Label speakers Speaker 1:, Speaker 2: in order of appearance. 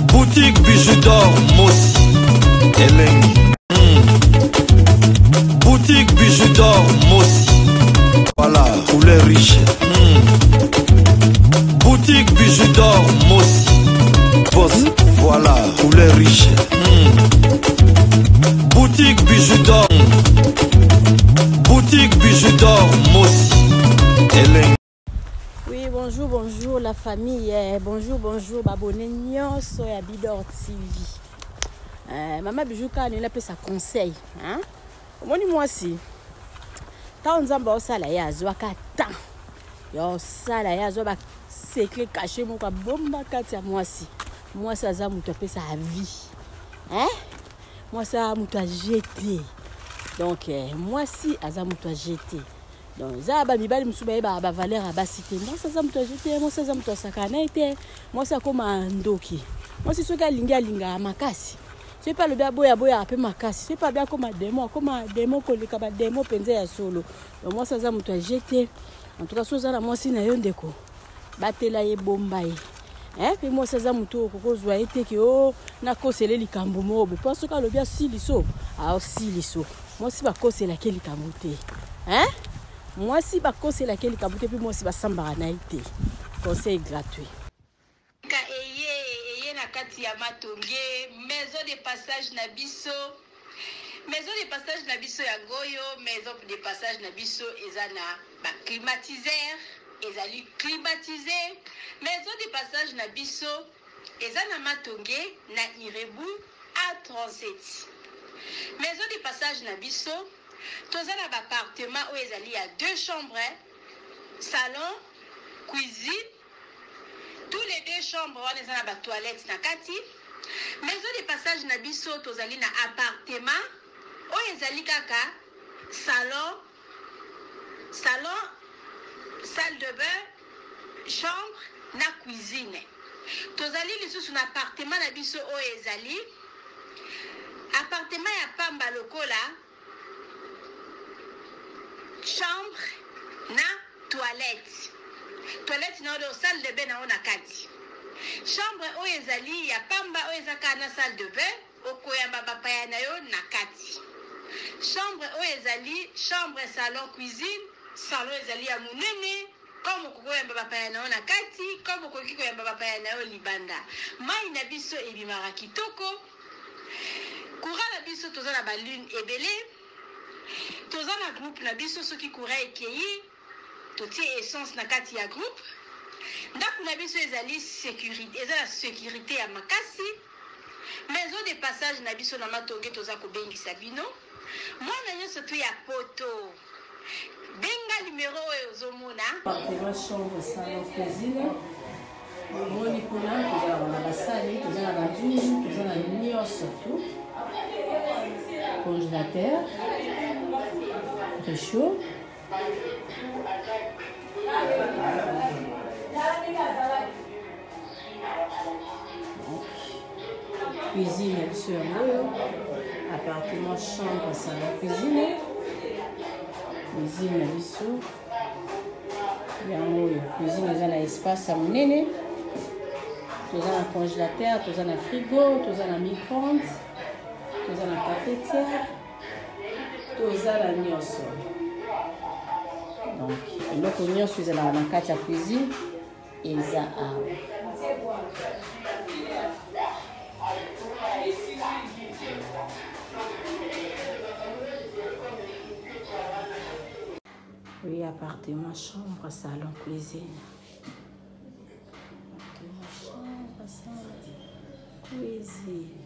Speaker 1: Boutique bijoux d'or Mossi Elengi. Boutique bijoux d'or Mossi. Voilà, couleur riche. Boutique bijoux d'or Mossi. Boss, voilà, couleur riche. Boutique bijoux d'or. Boutique bijoux d'or Mossi Elengi.
Speaker 2: Oui, bonjour, bonjour la famille. Bonjour, bonjour, babone nyonso ya Bidor TV. Maman Bijouka nous a fait sa conseil. Hein? Omoni moi si. Ta onzamba osala ya zwaka ta. Ya osala ya zo ba secret caché mo ka bomba kati ya moi si. Moi ça za muto pe sa vie. Hein? Moi ça muto a jeté. Donc moi si aza muto a jeté. Donc ça ba mibali musuba ba valeur ba cité. Moi ça za muto a jeté, moi ça za muto sakana été. Moi ça comme ndoki. Moi si soka linga makasi. C'est pas le bien boya après ma casse. C'est pas bien comme un démon que le cabas démon pensait à solo. Donc moi ça ça me doit jeter. En tout cas ça là moi si na yondeko. Batela ye bombaye. Hein puis moi ça ça me doit ko zwa été que oh na kosele likambo mobe. Parce que le bien siliso. Ah siliso. Moi si ba kosela ke likambo te. Hein? Moi si ba kosela ke likambo te puis moi si ba sambara na été. Conseil gratuit.
Speaker 3: Kati ya matonge maison de passage na biso ya goyo maison de passage na biso ezana ba climatiseur ezali climatisé maison de passage na biso ezana matonge na Irebu A37 maison de passage na biso tozana ba appartement où ezali ya 2 chambres salon cuisine. Tous les 2 chambres, on est dans la toilette na kati. Maison de passage na biso tozali na appartement. O ezali kaka salon, salle de bain, chambre na cuisine. Tozali lisusu na appartement na biso o ezali appartement ya pamba lokola chambre na toilette. Toilette na do salle de bain na ona kati. Chambre o ezali ya pamba o ezaka na salle de bain okoyamba bapaya na yo na kati. Chambre o ezali chambre salon cuisine salon ezali ya munene comme okoyamba bapaya na yo na kati comme okoki koyamba bapaya na yo libanda. Mai na biso ebimara kitoko. Courant na biso toza na balune ebele. Toza na groupe na biso soki courant ekeyi totie essence na kati ya groupe. Ndaku na biso ezali sécurité, ezala sécurité ya makasi. Maison de passage na biso na matonge toza ko bengisa bino. Mwana nyonso tu ya poto. Benga numéro oyo ozomona.
Speaker 2: Appartement chambre salon cuisine. Moni kuna toza na basali, toza na banduni, toza na nyonso tout. Congélateur. Réchaud. Cuisine sur l'eau, appartement, chambre, salon, cuisine biso. Cuisine dans un espace à monene. Dans un congélateur, dans un frigo, dans un micro-ondes, dans un cafetière, dans un nyonso. Donc, eloko nyonso ezala na kati ya cuisine eza awa. Oui, appartement, chambre, salon, cuisine. Appartement, chambre, salon, cuisine.